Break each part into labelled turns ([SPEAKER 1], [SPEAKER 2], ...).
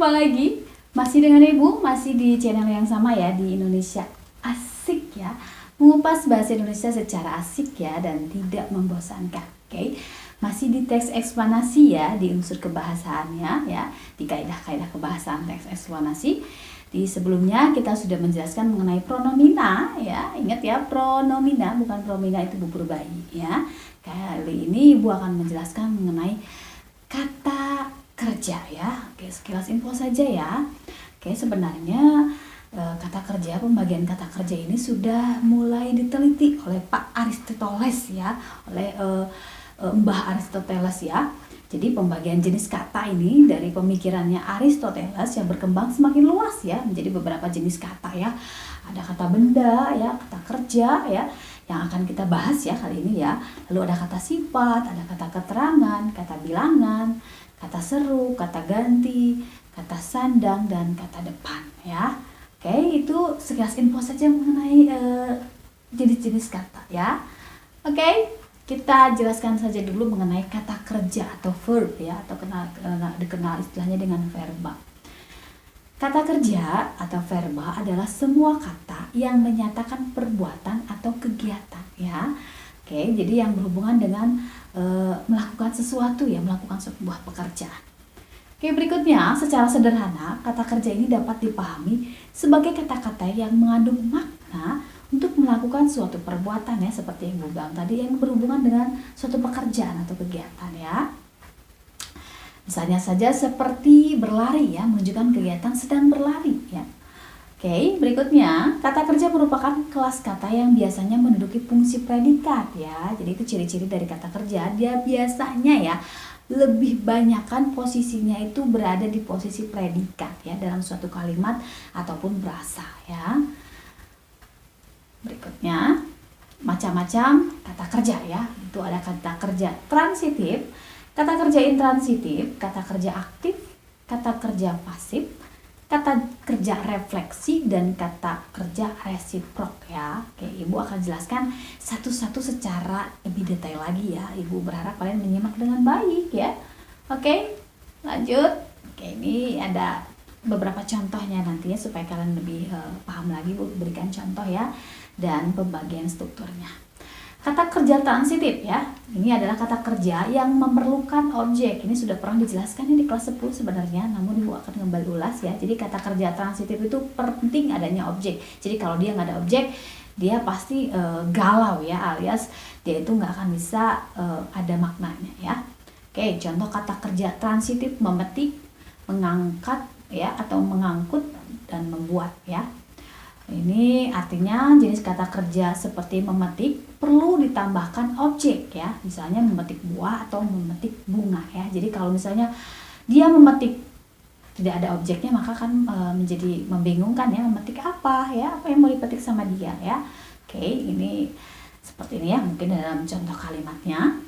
[SPEAKER 1] Jumpa lagi, masih dengan Ibu, masih di channel yang sama ya, di Indonesia Asik ya. Mengupas bahasa Indonesia secara asik ya, dan tidak membosankan. Oke, masih di teks eksplanasi ya, di unsur kebahasaannya ya, di kaidah-kaidah kebahasaan teks eksplanasi. Di sebelumnya kita sudah menjelaskan mengenai pronomina ya. Ingat ya, pronomina bukan promina itu bubur bayi ya. Kali ini Ibu akan menjelaskan mengenai kata kerja ya. Oke, sekilas info saja ya. Oke, sebenarnya kata kerja, pembagian kata kerja ini sudah mulai diteliti oleh Pak Aristoteles ya, oleh Mbah Aristoteles ya. Jadi pembagian jenis kata ini dari pemikirannya Aristoteles yang berkembang semakin luas ya, menjadi beberapa jenis kata ya. Ada kata benda ya, kata kerja ya, yang akan kita bahas ya kali ini ya. Lalu ada kata sifat, ada kata keterangan, kata bilangan, kata seru, kata ganti, kata sandang, dan kata depan ya. Oke, itu sekilas info saja mengenai jenis-jenis kata ya. Oke, kita jelaskan saja dulu mengenai kata kerja atau verb ya, atau dikenal istilahnya dengan verba. Kata kerja atau verba adalah semua kata yang menyatakan perbuatan atau kegiatan ya. Oke, jadi yang berhubungan dengan melakukan sesuatu ya, melakukan sebuah pekerjaan. Oke, berikutnya secara sederhana kata kerja ini dapat dipahami sebagai kata-kata yang mengandung makna untuk melakukan suatu perbuatan ya, seperti yang Ibu bilang tadi, yang berhubungan dengan suatu pekerjaan atau kegiatan ya. Misalnya saja seperti berlari ya, menunjukkan kegiatan sedang berlari ya. Oke, berikutnya kata kerja merupakan kelas kata yang biasanya menduduki fungsi predikat ya. Jadi itu ciri-ciri dari kata kerja, dia biasanya ya lebih banyakkan posisinya itu berada di posisi predikat ya, dalam suatu kalimat ataupun frasa ya. Berikutnya macam-macam kata kerja ya. Itu ada kata kerja transitif, kata kerja intransitif, kata kerja aktif, kata kerja pasif, kata kerja refleksi, dan kata kerja resiprok ya. Oke, Ibu akan jelaskan satu-satu secara lebih detail lagi ya. Ibu berharap kalian menyimak dengan baik ya. Oke, lanjut. Oke, ini ada beberapa contohnya nantinya supaya kalian lebih paham lagi. Ibu berikan contoh ya, dan pembagian strukturnya. Kata kerja transitif ya, ini adalah kata kerja yang memerlukan objek. Ini sudah pernah dijelaskan di kelas 10 sebenarnya, namun Ibu akan kembali ulas ya. Jadi kata kerja transitif itu penting adanya objek. Jadi kalau dia nggak ada objek, dia pasti galau ya, alias dia itu nggak akan bisa ada maknanya ya. Oke, contoh kata kerja transitif: memetik, mengangkat ya, atau mengangkut, dan membuat ya. Ini artinya jenis kata kerja seperti memetik perlu ditambahkan objek ya, misalnya memetik buah atau memetik bunga ya. Jadi kalau misalnya dia memetik tidak ada objeknya, maka kan menjadi membingungkan ya, memetik apa ya, apa yang mau dipetik sama dia ya. Oke, ini seperti ini ya, mungkin dalam contoh kalimatnya.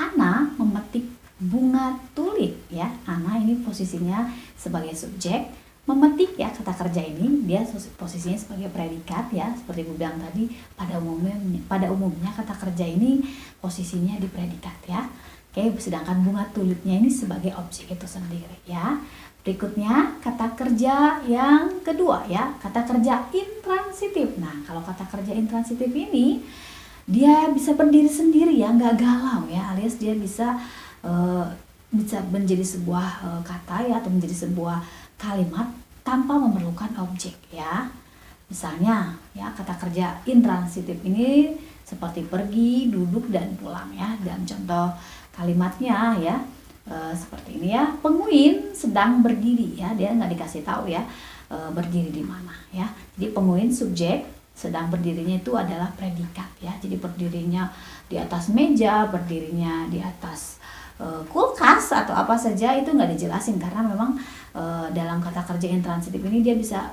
[SPEAKER 1] Ana memetik bunga tulip ya. Ana ini posisinya sebagai subjek. Memetik ya, kata kerja ini dia posisinya sebagai predikat ya, seperti Ibu bilang tadi. Pada umumnya kata kerja ini posisinya di predikat ya. Oke, sedangkan bunga tulipnya ini sebagai objek itu sendiri ya. Berikutnya kata kerja yang kedua ya, kata kerja intransitif. Nah, kalau kata kerja intransitif ini dia bisa berdiri sendiri ya, nggak galau ya, alias dia bisa menjadi sebuah kata ya, atau menjadi sebuah kalimat tanpa memerlukan objek ya. Misalnya ya, kata kerja intransitif ini seperti pergi, duduk, dan pulang ya. Dan contoh kalimatnya ya seperti ini ya, Penguin sedang berdiri ya, dia nggak dikasih tahu ya berdiri di mana ya. Jadi Penguin subjek, sedang berdirinya itu adalah predikat ya. Jadi berdirinya di atas meja, berdirinya di atas kulkas atau apa saja itu nggak dijelasin, karena memang dalam kata kerja intransitif ini dia bisa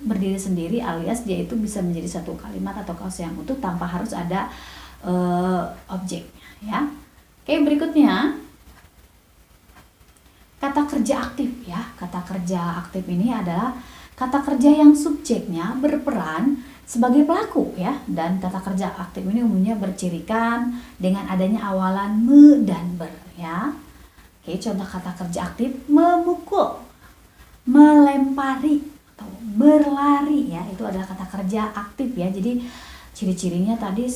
[SPEAKER 1] berdiri sendiri, alias dia itu bisa menjadi satu kalimat atau kasus yang utuh tanpa harus ada objeknya ya. Oke, berikutnya kata kerja aktif ya. Kata kerja aktif ini adalah kata kerja yang subjeknya berperan sebagai pelaku ya, dan kata kerja aktif ini umumnya bercirikan dengan adanya awalan me dan ber ya. Oke, contoh kata kerja aktif memukul, melempari, atau berlari ya, itu adalah kata kerja aktif ya. Jadi ciri-cirinya tadi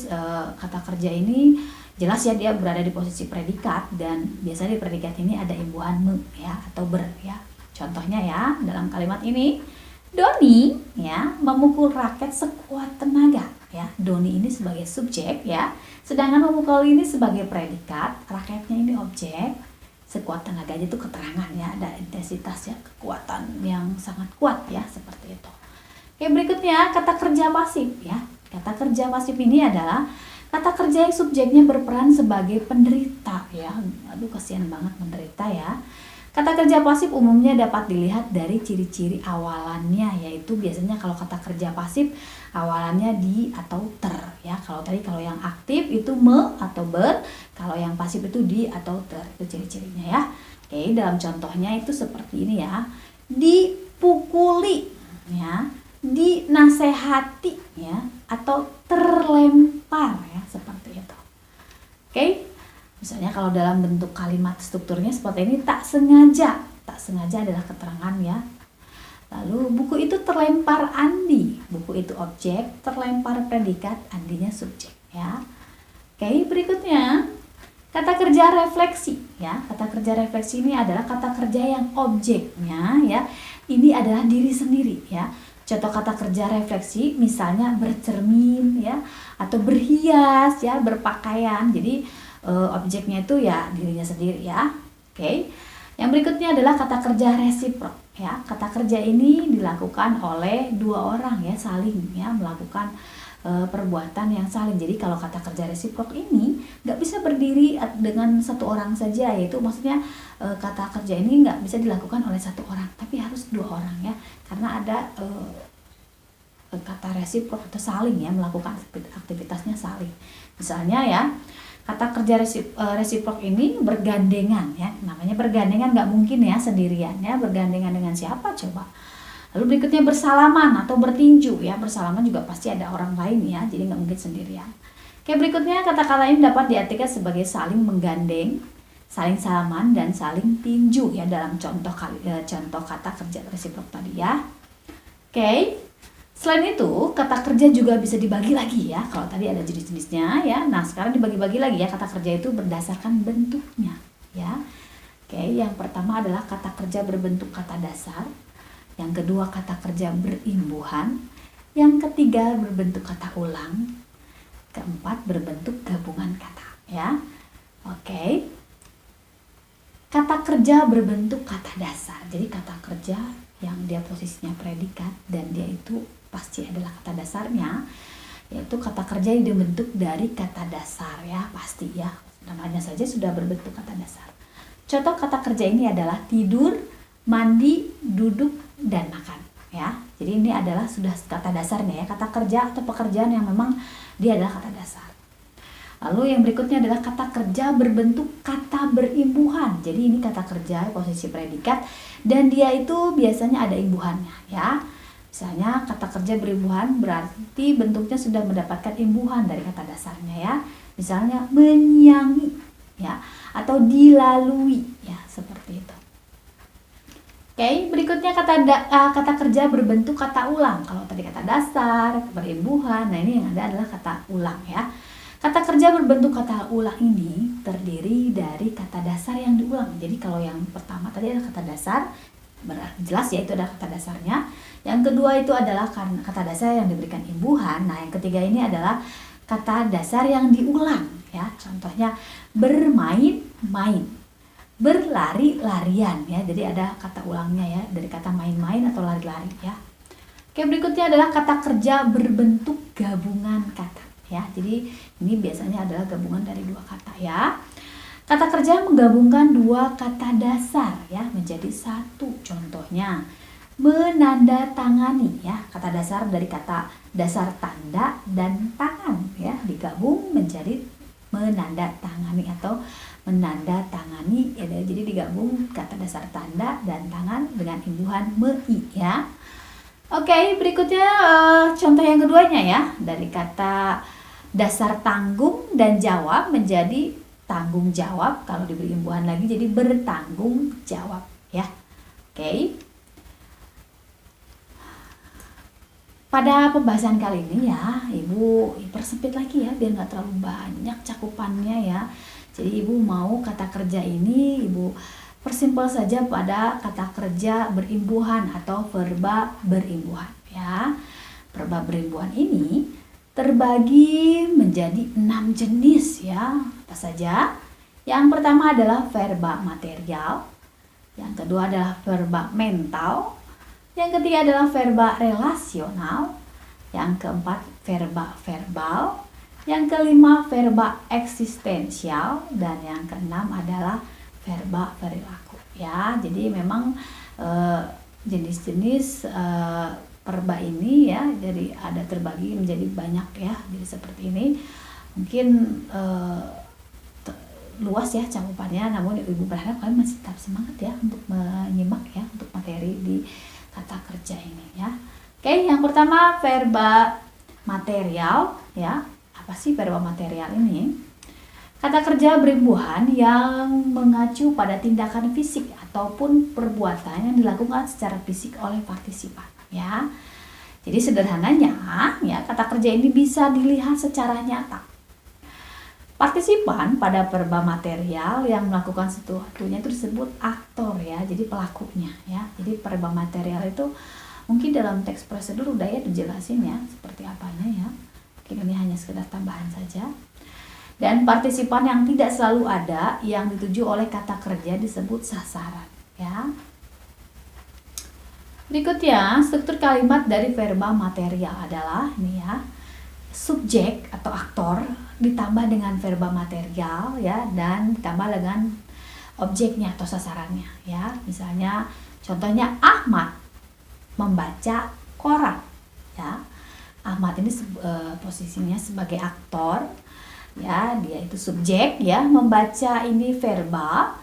[SPEAKER 1] kata kerja ini jelas ya dia berada di posisi predikat, dan biasanya di predikat ini ada imbuhan me ya atau ber ya. Contohnya ya dalam kalimat ini, Doni ya memukul raket sekuat tenaga ya. Doni ini sebagai subjek ya, sedangkan memukul ini sebagai predikat, raketnya ini objek, sekuat tenaga itu keterangan ya, ada intensitas ya, kekuatan yang sangat kuat ya, seperti itu. Oke, berikutnya kata kerja pasif ya. Kata kerja pasif ini adalah kata kerja yang subjeknya berperan sebagai penderita ya. Aduh, kasihan banget menderita ya. Kata kerja pasif umumnya dapat dilihat dari ciri-ciri awalannya, yaitu biasanya kalau kata kerja pasif awalannya di atau ter ya. Kalau yang aktif itu me atau ber, kalau yang pasif itu di atau ter, itu ciri-cirinya ya. Oke, dalam contohnya itu seperti ini ya. Dipukuli ya, dinasehati ya, atau terlempar ya, seperti itu. Oke, misalnya kalau dalam bentuk kalimat strukturnya seperti ini, tak sengaja adalah keterangan ya. Lalu buku itu terlempar Andi, buku itu objek, terlempar predikat, Andinya subjek ya. Oke, berikutnya kata kerja refleksi ya. Kata kerja refleksi ini adalah kata kerja yang objeknya ya, ini adalah diri sendiri ya. Contoh kata kerja refleksi misalnya bercermin ya, atau berhias ya, berpakaian. Jadi objeknya itu ya dirinya sendiri ya. Oke. Yang berikutnya adalah kata kerja resiprok ya. Kata kerja ini dilakukan oleh dua orang ya, saling ya, melakukan perbuatan yang saling. Jadi kalau kata kerja resiprok ini nggak bisa berdiri dengan satu orang saja, yaitu maksudnya kata kerja ini nggak bisa dilakukan oleh satu orang, tapi harus dua orang ya, karena ada kata resiprok atau saling ya, melakukan aktivitasnya saling. Misalnya ya, kata kerja resiprok ini bergandengan ya. Namanya bergandengan, nggak mungkin ya sendirian ya, bergandengan dengan siapa coba. Lalu berikutnya bersalaman atau bertinju ya. Bersalaman juga pasti ada orang lain ya, jadi nggak mungkin sendirian. Oke, berikutnya kata-kata ini dapat diartikan sebagai saling menggandeng, saling salaman, dan saling tinju ya, dalam contoh kata kerja resiprok tadi ya. Oke, selain itu kata kerja juga bisa dibagi lagi ya. Kalau tadi ada jenis-jenisnya ya, nah sekarang dibagi-bagi lagi ya. Kata kerja itu berdasarkan bentuknya ya. Oke, yang pertama adalah kata kerja berbentuk kata dasar, yang kedua kata kerja berimbuhan, yang ketiga berbentuk kata ulang, keempat berbentuk gabungan kata ya. Oke, kata kerja berbentuk kata dasar. Jadi kata kerja yang dia posisinya predikat dan dia itu pasti adalah kata dasarnya, yaitu kata kerja yang dibentuk dari kata dasar ya, pasti ya, namanya saja sudah berbentuk kata dasar. Contoh kata kerja ini adalah tidur, mandi, duduk, dan makan ya. Jadi ini adalah sudah kata dasarnya ya, kata kerja atau pekerjaan yang memang dia adalah kata dasar. Lalu yang berikutnya adalah kata kerja berbentuk kata berimbuhan. Jadi ini kata kerja posisi predikat dan dia itu biasanya ada imbuhannya ya. Misalnya kata kerja berimbuhan berarti bentuknya sudah mendapatkan imbuhan dari kata dasarnya ya. Misalnya menyiangi ya, atau dilalui ya, seperti itu. Oke, berikutnya kata kerja berbentuk kata ulang. Kalau tadi kata dasar, berimbuhan, nah ini yang ada adalah kata ulang ya. Kata kerja berbentuk kata ulang ini terdiri dari kata dasar yang diulang. Jadi kalau yang pertama tadi adalah kata dasar, jelas ya itu adalah kata dasarnya. Yang kedua itu adalah kata dasar yang diberikan imbuhan. Nah, yang ketiga ini adalah kata dasar yang diulang ya. Contohnya bermain-main, berlari-larian ya. Jadi ada kata ulangnya ya, dari kata main-main atau lari-lari ya. Oke, berikutnya adalah kata kerja berbentuk gabungan kata ya. Jadi ini biasanya adalah gabungan dari dua kata ya. Kata kerja menggabungkan dua kata dasar ya menjadi satu. Contohnya menandatangani ya. Kata dasar dari kata dasar tanda dan tangan ya, digabung menjadi menandatangani atau menandatangani ya. Jadi digabung kata dasar tanda dan tangan dengan imbuhan mei ya. Oke, berikutnya contoh yang keduanya ya, dari kata dasar tanggung dan jawab menjadi tanggung jawab. Kalau diberi imbuhan lagi jadi bertanggung jawab ya. Oke. Pada pembahasan kali ini ya, Ibu persempit lagi ya biar nggak terlalu banyak cakupannya ya. Jadi Ibu mau kata kerja ini Ibu persimpel saja pada kata kerja berimbuhan atau verba berimbuhan ya. Verba berimbuhan ini terbagi menjadi 6 jenis ya. Apa saja? Yang pertama adalah verba material, yang kedua adalah verba mental, yang ketiga adalah verba relasional, yang keempat verba verbal, yang kelima verba eksistensial, dan yang keenam adalah verba perilaku ya. Jadi memang jenis-jenis verba ini ya, jadi ada terbagi menjadi banyak ya. Jadi seperti ini mungkin luas ya cakupannya, namun Ibu berharap kalian masih tetap semangat ya untuk menyimak ya untuk materi di kata kerja ini ya. Oke, yang pertama verba material ya. Apa sih verba material ini? Kata kerja berimbuhan yang mengacu pada tindakan fisik ataupun perbuatan yang dilakukan secara fisik oleh partisipan ya. Jadi sederhananya ya, kata kerja ini bisa dilihat secara nyata. Partisipan pada verba material yang melakukan sesuatunya itu disebut aktor ya, jadi pelakunya ya. Jadi verba material itu mungkin dalam teks prosedur udah ya dijelasin ya seperti apanya ya. Mungkin ini hanya sekedar tambahan saja. Dan partisipan yang tidak selalu ada yang dituju oleh kata kerja disebut sasaran ya. Berikutnya, struktur kalimat dari verba material adalah ini ya. Subjek atau aktor ditambah dengan verba material ya, dan ditambah dengan objeknya atau sasarannya ya. Misalnya contohnya Ahmad membaca koran ya. Ahmad ini posisinya sebagai aktor ya, dia itu subjek ya, membaca ini verba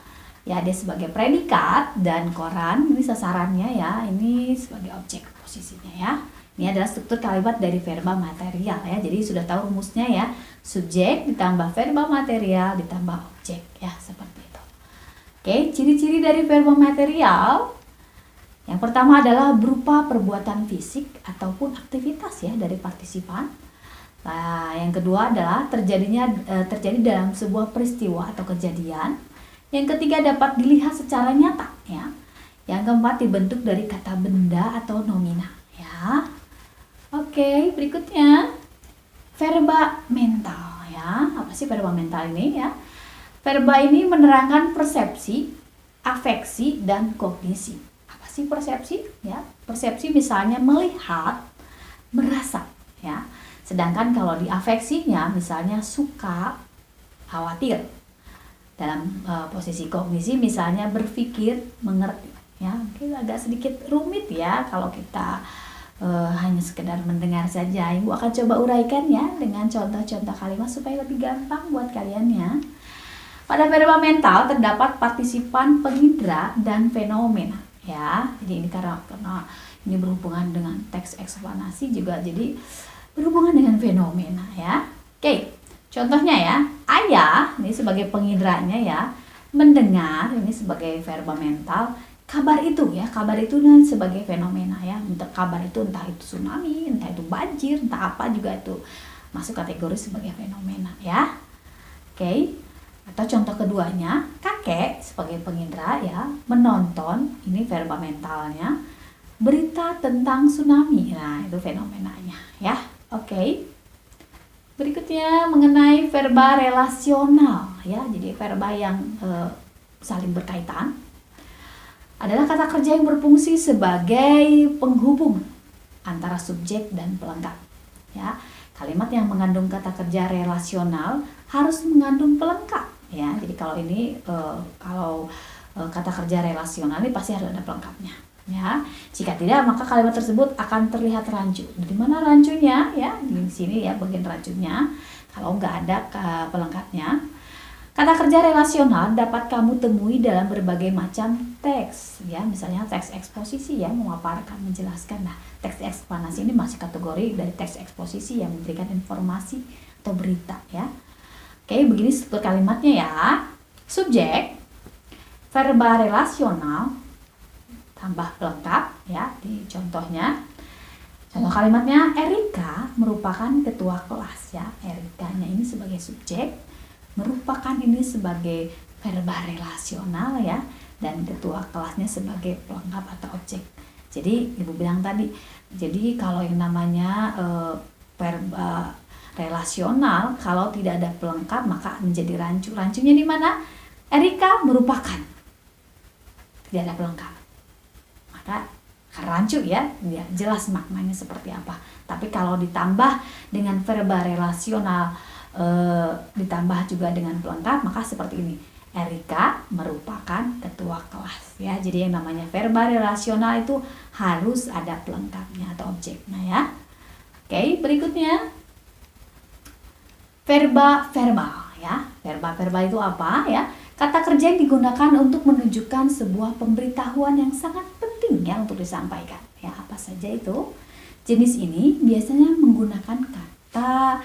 [SPEAKER 1] ya, dia sebagai predikat, dan koran ini sasarannya ya, ini sebagai objek posisinya ya. Ini adalah struktur kalimat dari verba material ya. Jadi sudah tahu rumusnya ya, subjek ditambah verba material ditambah objek ya, seperti itu. Oke, ciri-ciri dari verba material yang pertama adalah berupa perbuatan fisik ataupun aktivitas ya dari partisipan. Nah, yang kedua adalah terjadi dalam sebuah peristiwa atau kejadian. Yang ketiga dapat dilihat secara nyata ya. Yang keempat dibentuk dari kata benda atau nomina ya. Oke, berikutnya verba mental ya. Apa sih verba mental ini ya? Verba ini menerangkan persepsi, afeksi, dan kognisi. Apa sih persepsi ya? Persepsi misalnya melihat, merasa ya. Sedangkan kalau di afeksinya misalnya suka, khawatir. Dalam posisi kognisi misalnya berpikir, mengerti ya. Mungkin agak sedikit rumit ya kalau kita hanya sekedar mendengar saja. Ibu akan coba uraikan ya dengan contoh-contoh kalimat supaya lebih gampang buat kalian ya. Pada verba mental terdapat partisipan pengindra dan fenomena ya. Jadi ini karena ini berhubungan dengan teks eksplanasi juga, jadi berhubungan dengan fenomena ya. Oke, contohnya ya, ayah ini sebagai penginderanya ya, mendengar ini sebagai verba mental, kabar itu ya, kabar itu sebagai fenomena ya. Untuk kabar itu entah itu tsunami, entah itu banjir, entah apa juga itu masuk kategori sebagai fenomena ya. Oke. Atau contoh keduanya, kakek sebagai pengindra ya, menonton, ini verba mentalnya, berita tentang tsunami. Nah, itu fenomenanya ya. Oke. Berikutnya mengenai verba relasional ya. Jadi verba yang saling berkaitan adalah kata kerja yang berfungsi sebagai penghubung antara subjek dan pelengkap ya. Kalimat yang mengandung kata kerja relasional harus mengandung pelengkap ya. Jadi kalau ini kata kerja relasional ini pasti harus ada pelengkapnya ya. Jika tidak, maka kalimat tersebut akan terlihat rancu. Di mana rancunya ya? Di sini ya bagian rancunya. Kalau nggak ada pelengkapnya. Kata kerja relasional dapat kamu temui dalam berbagai macam teks ya. Misalnya teks eksposisi ya, memaparkan, menjelaskan. Nah, teks eksplanasi ini masih kategori dari teks eksposisi yang memberikan informasi atau berita ya. Oke, begini struktur kalimatnya ya. Subjek, verba relasional, tambah pelengkap ya di contohnya. Contoh kalimatnya, Erika merupakan ketua kelas ya. Erikanya ini sebagai subjek, merupakan ini sebagai verba relasional ya, dan ketua kelasnya sebagai pelengkap atau objek. Jadi Ibu bilang tadi, jadi kalau yang namanya verba relasional, kalau tidak ada pelengkap maka menjadi rancu. Rancunya di mana? Erika merupakan, tidak ada pelengkap, maka rancu ya, jelas maknanya seperti apa. Tapi kalau ditambah dengan verba relasional, ditambah juga dengan pelengkap, maka seperti ini. Erika merupakan ketua kelas ya. Jadi yang namanya verba relasional itu harus ada pelengkapnya atau objeknya ya. Oke, berikutnya verba verbal ya. Verba verbal itu apa ya? Kata kerja yang digunakan untuk menunjukkan sebuah pemberitahuan yang sangat penting ya untuk disampaikan. Ya, apa saja itu? Jenis ini biasanya menggunakan kata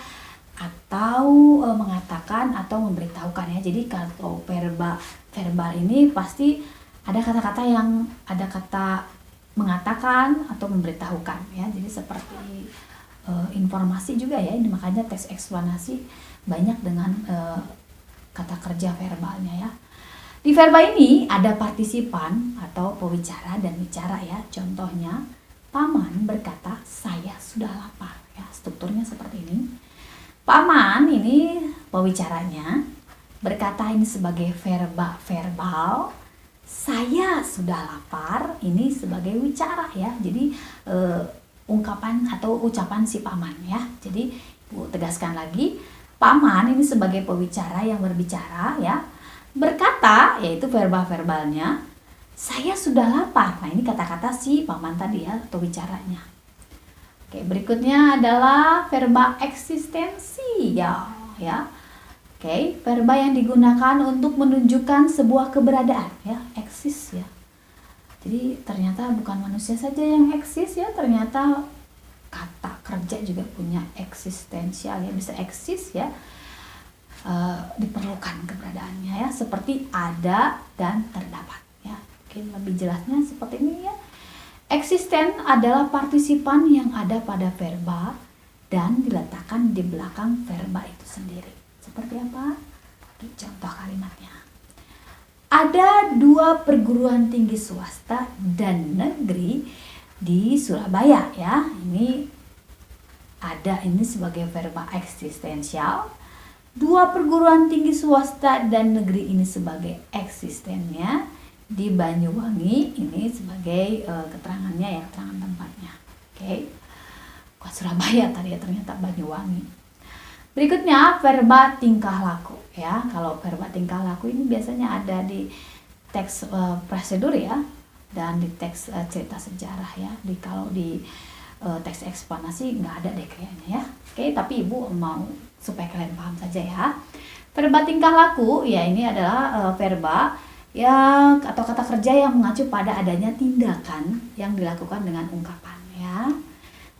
[SPEAKER 1] atau mengatakan atau memberitahukan ya. Jadi kalau verba verbal ini pasti ada kata-kata yang ada kata mengatakan atau memberitahukan ya. Jadi seperti informasi juga ya. Ini makanya teks eksplanasi banyak dengan kata kerja verbalnya ya. Di verba ini ada partisipan atau pewicara dan bicara ya. Contohnya, Paman berkata, saya sudah lapar ya. Strukturnya seperti ini. Paman ini pewicaranya, berkata ini sebagai verba verbal. Saya sudah lapar ini sebagai wicara ya. Jadi ungkapan atau ucapan si paman ya. Jadi Bu tegaskan lagi, Paman ini sebagai pewicara yang berbicara ya, berkata, yaitu verba verbalnya, saya sudah lapar. Nah ini kata-kata si paman tadi ya, atau bicaranya. Oke, berikutnya adalah verba eksistensi ya. Oke, verba yang digunakan untuk menunjukkan sebuah keberadaan ya, eksis ya. Jadi ternyata bukan manusia saja yang eksis ya, ternyata kata kerja juga punya eksistensial ya, bisa eksis ya, diperlukan keberadaannya ya, seperti ada dan terdapat ya. Mungkin lebih jelasnya seperti ini ya. Eksisten adalah partisipan yang ada pada verba dan diletakkan di belakang verba itu sendiri. Seperti apa? Contoh kalimatnya. Ada 2 perguruan tinggi swasta dan negeri di Surabaya ya. Ini ada ini sebagai verba eksistensial. 2 perguruan tinggi swasta dan negeri ini sebagai eksistennya. Di Banyuwangi ini sebagai keterangannya ya, keterangan tempatnya. Oke. Kok Surabaya tadi ya, ternyata Banyuwangi. Berikutnya verba tingkah laku ya. Kalau verba tingkah laku ini biasanya ada di teks prosedur ya, dan di teks cerita sejarah ya. Kalau di teks eksplanasi nggak ada deh kayaknya ya. Oke, tapi Ibu mau supaya kalian paham saja ya. Verba tingkah laku ya, ini adalah verba yang atau kata kerja yang mengacu pada adanya tindakan yang dilakukan dengan ungkapan ya.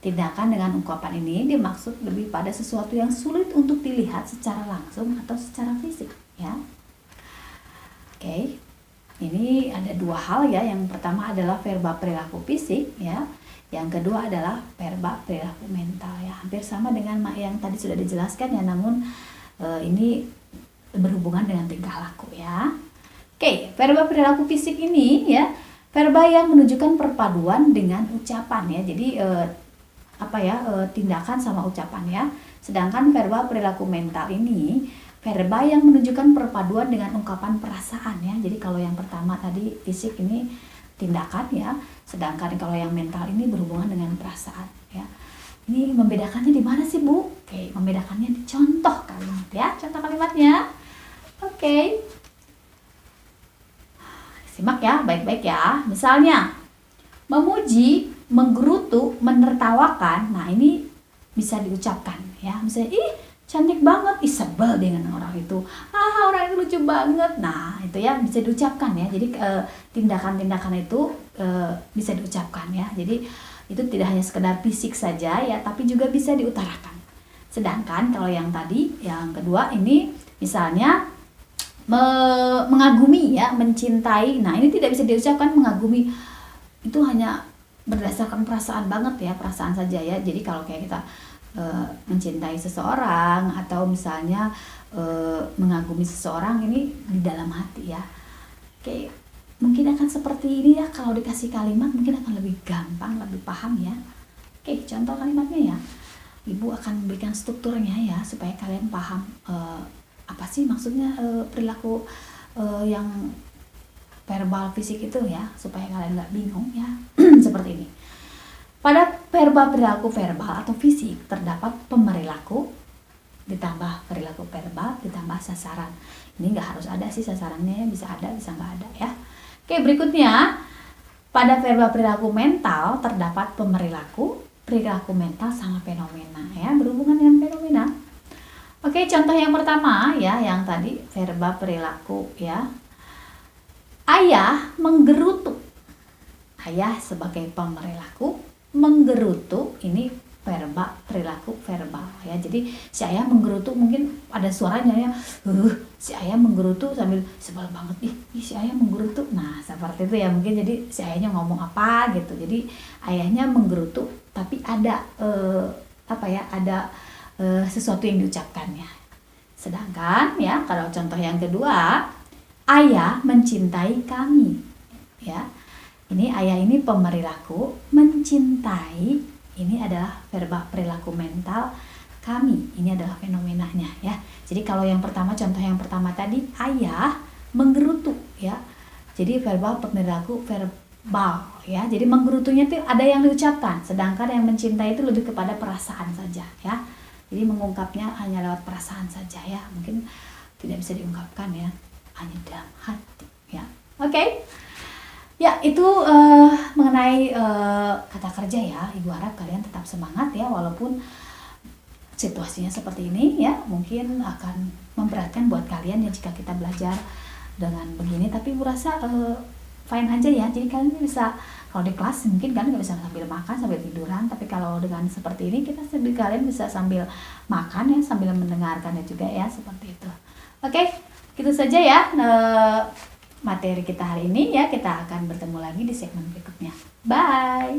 [SPEAKER 1] Tindakan dengan ungkapan ini dimaksud lebih pada sesuatu yang sulit untuk dilihat secara langsung atau secara fisik ya. Oke. Ini ada 2 hal ya. Yang pertama adalah verba perilaku fisik ya. Yang kedua adalah verba perilaku mental ya. Hampir sama dengan yang tadi sudah dijelaskan ya, namun ini berhubungan dengan tingkah laku ya. Oke, verba perilaku fisik ini ya, verba yang menunjukkan perpaduan dengan ucapan ya. Jadi tindakan sama ucapan ya. Sedangkan verba perilaku mental ini verba yang menunjukkan perpaduan dengan ungkapan perasaan ya. Jadi kalau yang pertama tadi fisik ini tindakan ya, sedangkan kalau yang mental ini berhubungan dengan perasaan ya. Ini membedakannya di mana sih Bu? Oke, membedakannya di contoh kalimat ya. Contoh kalimatnya. Oke. Simak ya, baik-baik ya. Misalnya, memuji, menggerutu, menertawakan. Nah, ini bisa diucapkan ya. Misalnya, ih cantik banget, ih sebel dengan orang itu, orang itu lucu banget. Nah itu ya bisa diucapkan ya. Jadi tindakan-tindakan itu bisa diucapkan ya. Jadi itu tidak hanya sekedar fisik saja ya, tapi juga bisa diutarakan. Sedangkan kalau yang tadi yang kedua ini Misalnya mengagumi ya, mencintai. Nah, ini tidak bisa diucapkan mengagumi. Itu hanya berdasarkan perasaan banget ya, perasaan saja ya. Jadi kalau kayak kita mencintai seseorang atau misalnya mengagumi seseorang, ini di dalam hati ya. Oke, mungkin akan seperti ini ya, kalau dikasih kalimat mungkin akan lebih gampang, lebih paham ya. Oke, contoh kalimatnya ya. Ibu akan memberikan strukturnya ya, supaya kalian paham apa sih maksudnya perilaku yang verbal fisik itu ya, supaya kalian nggak bingung ya. Seperti ini. Pada verba perilaku verbal atau fisik terdapat pemerilaku ditambah perilaku verbal ditambah sasaran. Ini nggak harus ada sih sasarannya, bisa ada bisa nggak ada ya. Oke, berikutnya pada verba perilaku mental terdapat pemerilaku perilaku mental sama fenomena ya, berhubungan dengan fenomena. Oke, contoh yang pertama ya, yang tadi verba perilaku ya. Ayah menggerutu. Ayah sebagai pemerilaku, menggerutu ini verba perilaku verbal ya. Jadi si ayah menggerutu, mungkin ada suaranya ya. Si ayah menggerutu sambil sebel banget, ih si ayah menggerutu. Nah, seperti itu ya, mungkin jadi si ayahnya ngomong apa gitu. Jadi ayahnya menggerutu tapi ada ada sesuatu yang diucapkannya. Sedangkan ya, kalau contoh yang kedua, ayah mencintai kami ya. Ini ayah ini pemerilaku, mencintai ini adalah verba perilaku mental, kami ini adalah fenomenanya ya. Jadi kalau yang pertama, contoh yang pertama tadi, ayah menggerutu ya. Jadi verba perilaku verbal ya. Jadi menggerutunya itu ada yang diucapkan, sedangkan yang mencintai itu lebih kepada perasaan saja ya. Jadi mengungkapnya hanya lewat perasaan saja ya. Mungkin tidak bisa diungkapkan ya, hanya dalam hati ya. Oke. Ya, itu mengenai kata kerja ya. Ibu harap kalian tetap semangat ya, walaupun situasinya seperti ini ya, mungkin akan memberatkan buat kalian ya jika kita belajar dengan begini. Tapi Ibu rasa fine aja ya. Jadi kalian bisa, kalau di kelas mungkin kalian nggak bisa sambil makan, sambil tiduran. Tapi kalau dengan seperti ini, kalian bisa sambil makan ya, sambil mendengarkannya juga ya, seperti itu. Oke, gitu saja ya materi kita hari ini ya. Kita akan bertemu lagi di segmen berikutnya. Bye.